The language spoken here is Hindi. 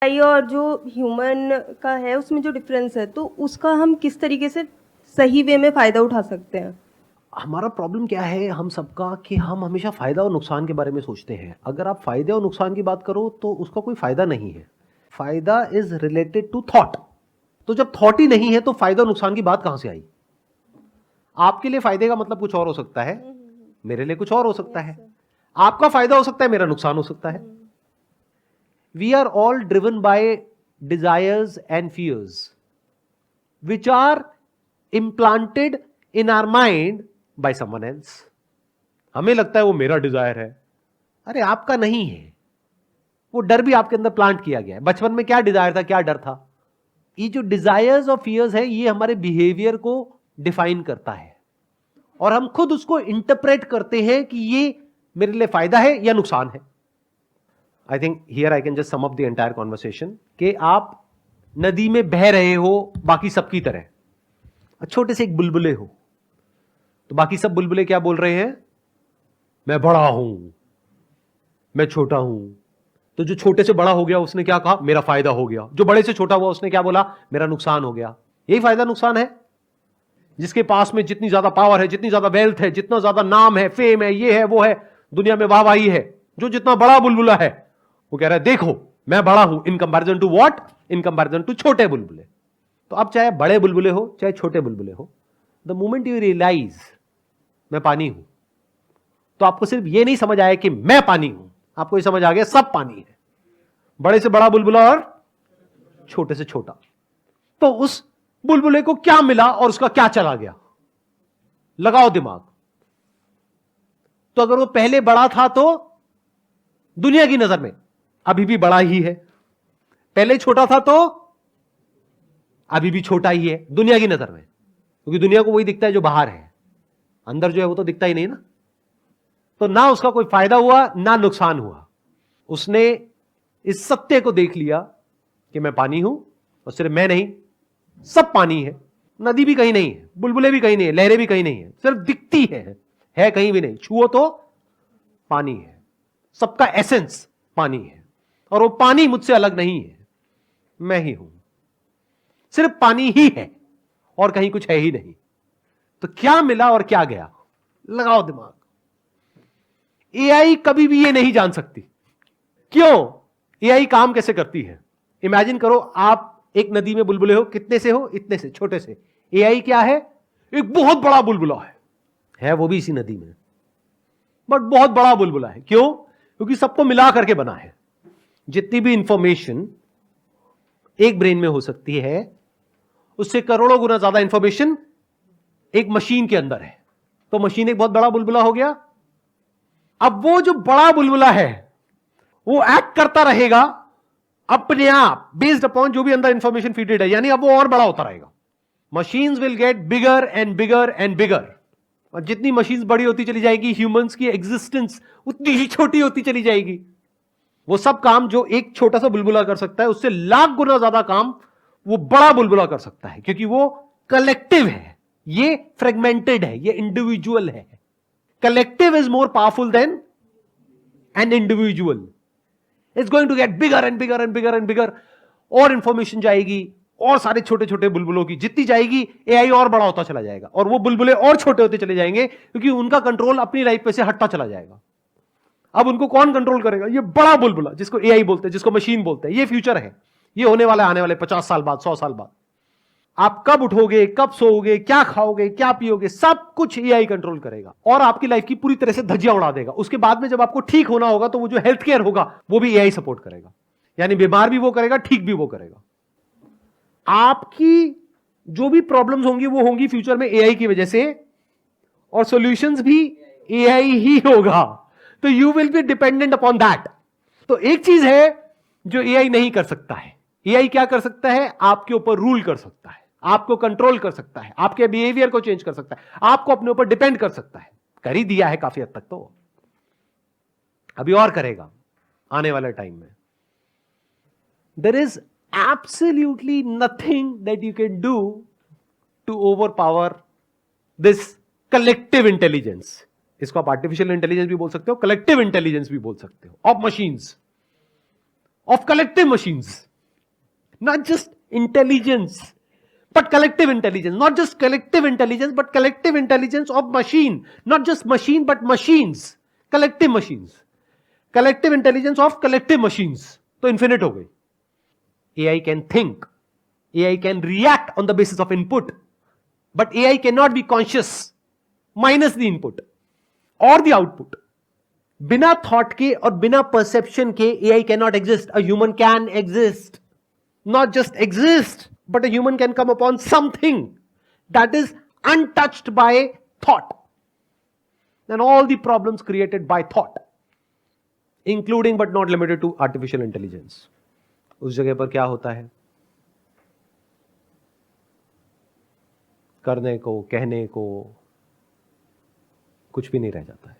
एआई और जो ह्यूमन का है उसमें जो डिफरेंस है, तो उसका हम किस तरीके से सही वे में फ़ायदा उठा सकते हैं? हमारा प्रॉब्लम क्या है हम सबका कि हम हमेशा फ़ायदा और नुकसान के बारे में सोचते हैं। अगर आप फ़ायदे और नुकसान की बात करो तो उसका कोई फ़ायदा नहीं है। फ़ायदा इज़ रिलेटेड टू थॉट। तो जब थॉट ही नहीं है तो फ़ायदा और नुकसान की बात कहाँ से आई? आपके लिए फ़ायदे का मतलब कुछ और हो सकता है, मेरे लिए कुछ और हो सकता यस है। सर। आपका फ़ायदा हो सकता है, मेरा नुकसान हो सकता है। We are all driven by desires and fears, which are implanted in our mind by someone else. हमें लगता है वो मेरा डिजायर है, अरे आपका नहीं है। वो डर भी आपके अंदर प्लांट किया गया है। बचपन में क्या डिजायर था, क्या डर था? ये जो डिजायर्स और फियर्स है ये हमारे बिहेवियर को डिफाइन करता है और हम खुद उसको इंटरप्रेट करते हैं कि ये मेरे लिए फायदा है या नुकसान है। I think here I can just sum up the entire conversation कि आप नदी में बह रहे हो बाकी सबकी तरह, छोटे से एक बुलबुले हो, तो बाकी सब बुलबुले क्या बोल रहे हैं? मैं बड़ा हूं, मैं छोटा हूं। तो जो छोटे से बड़ा हो गया उसने क्या कहा? मेरा फायदा हो गया। जो बड़े से छोटा हुआ उसने क्या बोला? मेरा नुकसान हो गया। यही फायदा नुकसान है। जिसके पास में जितनी ज्यादा पावर है, जितनी ज्यादा वेल्थ है, जितना ज्यादा नाम है, फेम है, ये है वो है, दुनिया में वाहवाही है, जो जितना बड़ा बुलबुला है वो कह रहा है देखो मैं बड़ा हूं in comparison to what? In comparison to छोटे बुलबुले। तो अब चाहे बड़े बुलबुले हो चाहे छोटे बुलबुले हो, द मोमेंट यू रियलाइज मैं पानी हूं, तो आपको सिर्फ ये नहीं समझ आया कि मैं पानी हूं, आपको ये समझ आ गया सब पानी है। बड़े से बड़ा बुलबुला और छोटे से छोटा। तो उस बुलबुले को क्या मिला और उसका क्या चला गया? लगाओ दिमाग। तो अगर वो पहले बड़ा था तो दुनिया की नजर में अभी भी बड़ा ही है, पहले छोटा था तो अभी भी छोटा ही है दुनिया की नजर में, क्योंकि दुनिया को वही दिखता है जो बाहर है, अंदर जो है वो तो दिखता ही नहीं ना। तो ना उसका कोई फायदा हुआ ना नुकसान हुआ। उसने इस सत्य को देख लिया कि मैं पानी हूं, और सिर्फ मैं नहीं, सब पानी है। नदी भी कहीं नहीं है, बुलबुले भी कहीं नहीं है, लहरें भी कहीं नहीं है, सिर्फ दिखती है कहीं भी नहीं। छुओ तो पानी है, सबका एसेंस पानी है, और वो पानी मुझसे अलग नहीं है, मैं ही हूं। सिर्फ पानी ही है और कहीं कुछ है ही नहीं। तो क्या मिला और क्या गया? लगाओ दिमाग। एआई कभी भी ये नहीं जान सकती। क्यों? एआई काम कैसे करती है? इमेजिन करो आप एक नदी में बुलबुले हो, कितने से हो? इतने से, छोटे से। एआई क्या है? एक बहुत बड़ा बुलबुला है वो भी इसी नदी में, बट बहुत बड़ा बुलबुला है। क्यों? क्योंकि सबको मिला करके बना है। जितनी भी इंफॉर्मेशन एक ब्रेन में हो सकती है उससे करोड़ों गुना ज्यादा इंफॉर्मेशन एक मशीन के अंदर है। तो मशीन एक बहुत बड़ा बुलबुला हो गया। अब वो जो बड़ा बुलबुला है वो एक्ट करता रहेगा अपने आप, बेस्ड अपॉन जो भी अंदर इंफॉर्मेशन फीडेड है, यानी अब वो और बड़ा होता रहेगा। Machines will get bigger and bigger and bigger, और जितनी मशीन्स बड़ी होती चली जाएगी ह्यूमंस की एग्जिस्टेंस उतनी ही छोटी होती चली जाएगी। वो सब काम जो एक छोटा सा बुलबुला कर सकता है उससे लाख गुना ज्यादा काम वो बड़ा बुलबुला कर सकता है, क्योंकि वो कलेक्टिव है, ये फ्रेगमेंटेड है, ये इंडिविजुअल है। Collective is more powerful than an individual. It's going to get bigger and bigger and bigger and bigger, और इंफॉर्मेशन जाएगी और सारे छोटे छोटे बुलबुलों की जितनी जाएगी एआई और बड़ा होता चला जाएगा, और वो बुलबुले और छोटे होते चले जाएंगे क्योंकि उनका कंट्रोल अपनी लाइफ पे से हटता चला जाएगा। अब उनको कौन कंट्रोल करेगा? ये बड़ा बुलबुला जिसको एआई बोलते हैं, जिसको मशीन बोलते हैं। ये फ्यूचर है, ये होने वाला है आने वाले 50 साल बाद, 100 साल बाद। आप कब उठोगे, कब सोओगे, क्या खाओगे, क्या पियोगे, सब कुछ एआई कंट्रोल करेगा और आपकी लाइफ की पूरी तरह से धज्जियां उड़ा देगा। उसके बाद में जब आपको ठीक होना होगा तो वो जो हेल्थ केयर होगा वो भी एआई सपोर्ट करेगा, यानी बीमार भी वो करेगा, ठीक भी वो करेगा। आपकी जो भी प्रॉब्लम्स होंगी वो होंगी फ्यूचर में एआई की वजह से, और सॉल्यूशंस भी एआई ही होगा। तो you will be dependent upon that. तो एक चीज है जो एआई नहीं कर सकता है। एआई क्या कर सकता है? आपके ऊपर रूल कर सकता है, आपको कंट्रोल कर सकता है, आपके बिहेवियर को चेंज कर सकता है, आपको अपने ऊपर डिपेंड कर सकता है। कर ही दिया है काफी हद तक, तो अभी और करेगा आने वाले टाइम में। There is absolutely nothing that you can do to overpower this collective intelligence. इसको आप आर्टिफिशियल इंटेलिजेंस भी बोल सकते हो, कलेक्टिव इंटेलिजेंस भी बोल सकते हो, of machines, of collective machines. not just intelligence, but collective intelligence. Not just collective intelligence, but collective intelligence of machine. Not just machine, but machines. Collective machines. Collective intelligence of collective machines. तो infinite हो गई. AI can think. AI can react on the basis of input. But AI cannot be conscious minus the input or the output. बिना थॉट के और बिना परसेप्शन के AI cannot exist. A human can exist. Not just exist, but a human can come upon something that is untouched by thought. And all the problems created by thought, including but not limited to artificial intelligence. उस जगह पर क्या होता है? करने को, कहने को कुछ भी नहीं रह जाता है.